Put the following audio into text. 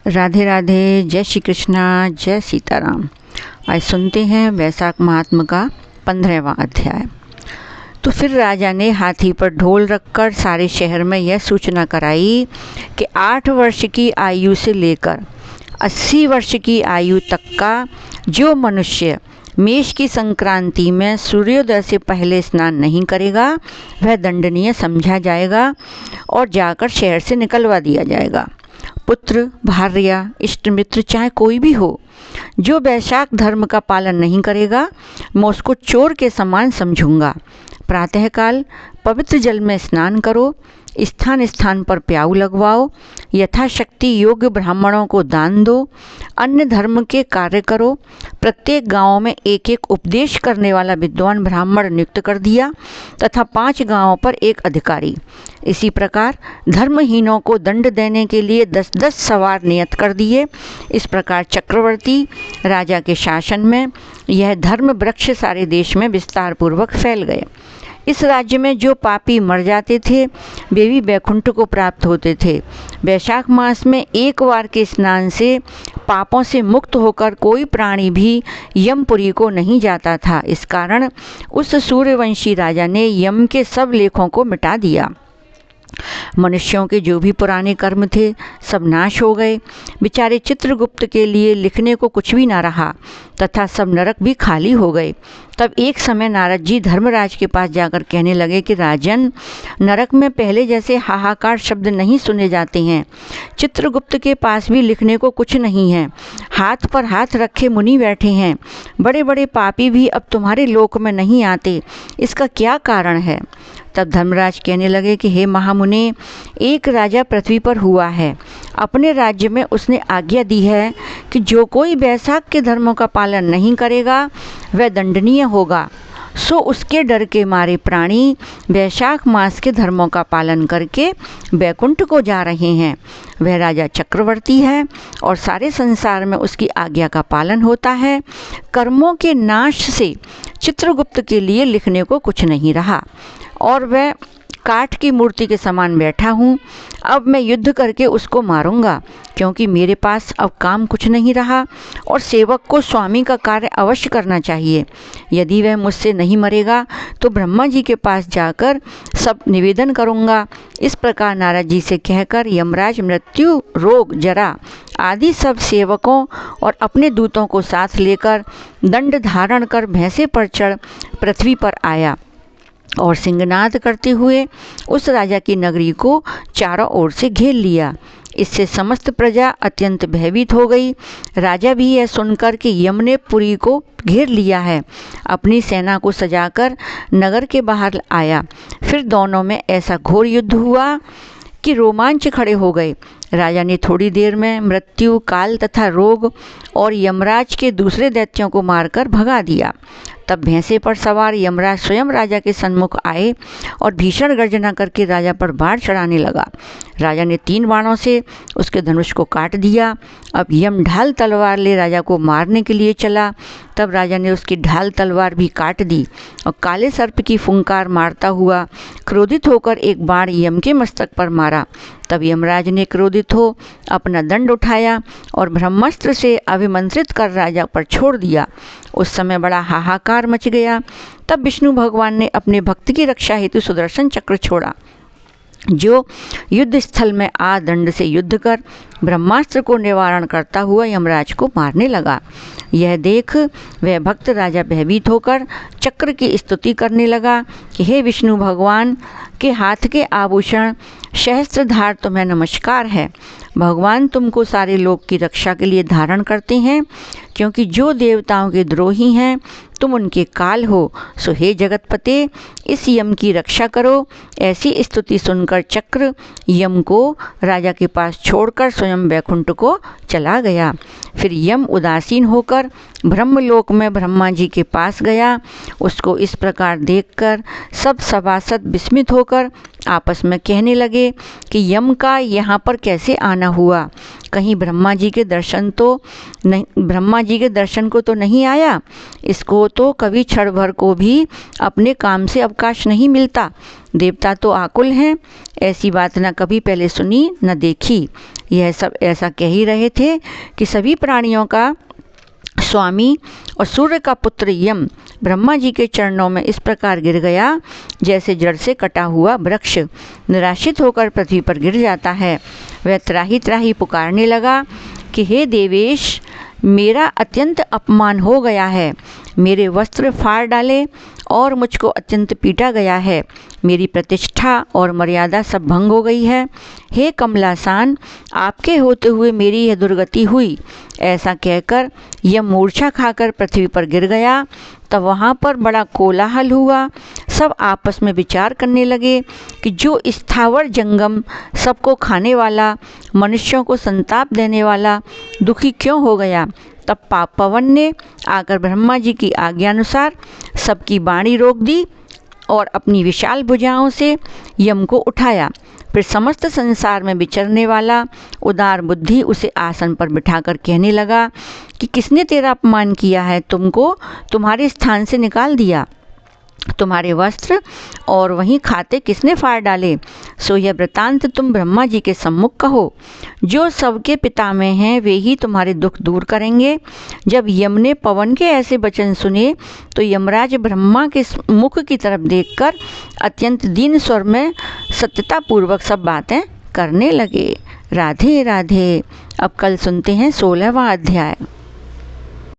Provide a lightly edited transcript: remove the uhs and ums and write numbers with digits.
राधे राधे, जय श्री कृष्णा, जय सीताराम। आज सुनते हैं वैशाख महात्म का 15वां अध्याय। तो फिर राजा ने हाथी पर ढोल रखकर सारे शहर में यह सूचना कराई कि 8 वर्ष की आयु से लेकर 80 वर्ष की आयु तक का जो मनुष्य मेष की संक्रांति में सूर्योदय से पहले स्नान नहीं करेगा वह दंडनीय समझा जाएगा और जाकर शहर से निकलवा दिया जाएगा। पुत्र, भार्या, इष्ट मित्र चाहे कोई भी हो, जो वैशाख धर्म का पालन नहीं करेगा मैं उसको चोर के समान समझूंगा। प्रातःकाल पवित्र जल में स्नान करो, स्थान स्थान पर प्याऊ लगवाओ, यथाशक्ति योग्य ब्राह्मणों को दान दो, अन्य धर्म के कार्य करो। प्रत्येक गांव में एक एक उपदेश करने वाला विद्वान ब्राह्मण नियुक्त कर दिया तथा 5 गांवों पर एक अधिकारी। इसी प्रकार धर्महीनों को दंड देने के लिए 10-10 सवार नियत कर दिए। इस प्रकार चक्रवर्ती राजा के शासन में यह धर्म वृक्ष सारे देश में विस्तार पूर्वक फैल गए। इस राज्य में जो पापी मर जाते थे वे भी वैकुंठ को प्राप्त होते थे। वैशाख मास में एक बार के स्नान से पापों से मुक्त होकर कोई प्राणी भी यमपुरी को नहीं जाता था। इस कारण उस सूर्यवंशी राजा ने यम के सब लेखों को मिटा दिया। मनुष्यों के जो भी पुराने कर्म थे सब नाश हो गए। बेचारे चित्रगुप्त के लिए लिखने को कुछ भी ना रहा तथा सब नरक भी खाली हो गए। तब एक समय नारद जी धर्मराज के पास जाकर कहने लगे कि राजन, नरक में पहले जैसे हाहाकार शब्द नहीं सुने जाते हैं। चित्रगुप्त के पास भी लिखने को कुछ नहीं है। हाथ पर हाथ रखे मुनि बैठे हैं। बड़े बड़े पापी भी अब तुम्हारे लोक में नहीं आते। इसका क्या कारण है? तब धर्मराज कहने लगे कि हे महामुने, एक राजा पृथ्वी पर हुआ है। अपने राज्य में उसने आज्ञा दी है कि जो कोई वैशाख के धर्मों का पालन नहीं करेगा वह दंडनीय होगा। सो उसके डर के मारे प्राणी वैशाख मास के धर्मों का पालन करके वैकुंठ को जा रहे हैं। वह राजा चक्रवर्ती है और सारे संसार में उसकी आज्ञा का पालन होता है। कर्मों के नाश से चित्रगुप्त के लिए लिखने को कुछ नहीं रहा और वह काठ की मूर्ति के समान बैठा हूँ। अब मैं युद्ध करके उसको मारूंगा, क्योंकि मेरे पास अब काम कुछ नहीं रहा और सेवक को स्वामी का कार्य अवश्य करना चाहिए। यदि वह मुझसे नहीं मरेगा तो ब्रह्मा जी के पास जाकर सब निवेदन करूंगा। इस प्रकार नारद जी से कहकर यमराज मृत्यु, रोग, जरा आदि सब सेवकों और अपने दूतों को साथ लेकर दंड धारण कर भैंसे पर चढ़ पृथ्वी पर आया और सिंहनाद करते हुए उस राजा की नगरी को चारों ओर से घेर लिया। इससे समस्त प्रजा अत्यंत भयभीत हो गई। राजा भी यह सुनकर कि यम ने पुरी को घेर लिया है, अपनी सेना को सजाकर नगर के बाहर आया। फिर दोनों में ऐसा घोर युद्ध हुआ कि रोमांच खड़े हो गए। राजा ने थोड़ी देर में मृत्यु, काल तथा रोग और यमराज के दूसरे दैत्यों को मारकर भगा दिया। तब भैंसे पर सवार यमराज स्वयं राजा के सन्मुख आए और भीषण गर्जना करके राजा पर बाण चढ़ाने लगा। राजा ने 3 बाणों से उसके धनुष को काट दिया। अब यम ढाल तलवार ले राजा को मारने के लिए चला। तब राजा ने उसकी ढाल तलवार भी काट दी और काले सर्प की फुंकार मारता हुआ क्रोधित होकर एक बाण यम के मस्तक पर मारा। तब यमराज ने क्रोधित हो अपना दंड उठाया और ब्रह्मास्त्र से अभिमंत्रित कर राजा पर छोड़ दिया। उस समय बड़ा हाहाकार मच गया। तब विष्णु भगवान ने अपने भक्त की रक्षा हेतु सुदर्शन चक्र छोड़ा, जो युद्ध स्थल में आ दंड से युद्ध कर ब्रह्मास्त्र को निवारण करता हुआ यमराज को मारने लगा। यह देख वह भक्त राजा भयभीत होकर चक्र की स्तुति करने लगा कि हे विष्णु भगवान के हाथ के आभूषण सहस्त्रधार, तुम्हें नमस्कार है। भगवान तुमको सारे लोक की रक्षा के लिए धारण करते हैं, क्योंकि जो देवताओं के द्रोही हैं तुम उनके काल हो। सो हे जगतपते, इस यम की रक्षा करो। ऐसी स्तुति सुनकर चक्र यम को राजा के पास छोड़कर स्वयं वैकुंठ को चला गया। फिर यम उदासीन होकर ब्रह्मलोक में ब्रह्मा जी के पास गया। उसको इस प्रकार देखकर सब सभासद विस्मित होकर आपस में कहने लगे कि यम का यहाँ पर कैसे आना हुआ? कहीं ब्रह्मा जी के दर्शन को तो नहीं आया? इसको तो कभी क्षण भर को भी अपने काम से अवकाश नहीं मिलता। देवता तो आकुल हैं, ऐसी बात न कभी पहले सुनी न देखी। यह सब ऐसा कह ही रहे थे कि सभी प्राणियों का स्वामी और सूर्य का पुत्र यम ब्रह्मा जी के चरणों में इस प्रकार गिर गया जैसे जड़ से कटा हुआ वृक्ष निराशित होकर पृथ्वी पर गिर जाता है। वह त्राही त्राही पुकारने लगा कि हे देवेश, मेरा अत्यंत अपमान हो गया है, मेरे वस्त्र फाड़ डाले और मुझको अत्यंत पीटा गया है, मेरी प्रतिष्ठा और मर्यादा सब भंग हो गई है। हे कमलासान, आपके होते हुए मेरी यह दुर्गति हुई। ऐसा कहकर यह मूर्छा खाकर पृथ्वी पर गिर गया। तब वहाँ पर बड़ा कोलाहल हुआ। सब आपस में विचार करने लगे कि जो स्थावर जंगम सबको खाने वाला, मनुष्यों को संताप देने वाला दुखी क्यों हो गया। तब पवन ने आकर ब्रह्मा जी की आज्ञानुसार सबकी वाणी रोक दी और अपनी विशाल भुजाओं से यम को उठाया। फिर समस्त संसार में विचरने वाला उदार बुद्धि उसे आसन पर बिठाकर कहने लगा कि किसने तेरा अपमान किया है, तुमको तुम्हारे स्थान से निकाल दिया, तुम्हारे वस्त्र और वहीं खाते किसने फाड़ डाले। सो यह वृतांत तुम ब्रह्मा जी के सम्मुख कहो। जो सबके पिता में हैं वे ही तुम्हारे दुख दूर करेंगे। जब यम ने पवन के ऐसे वचन सुने तो यमराज ब्रह्मा के मुख की तरफ देखकर अत्यंत दीन स्वर में सत्यतापूर्वक सब बातें करने लगे। राधे राधे। अब कल सुनते हैं 16वां अध्याय।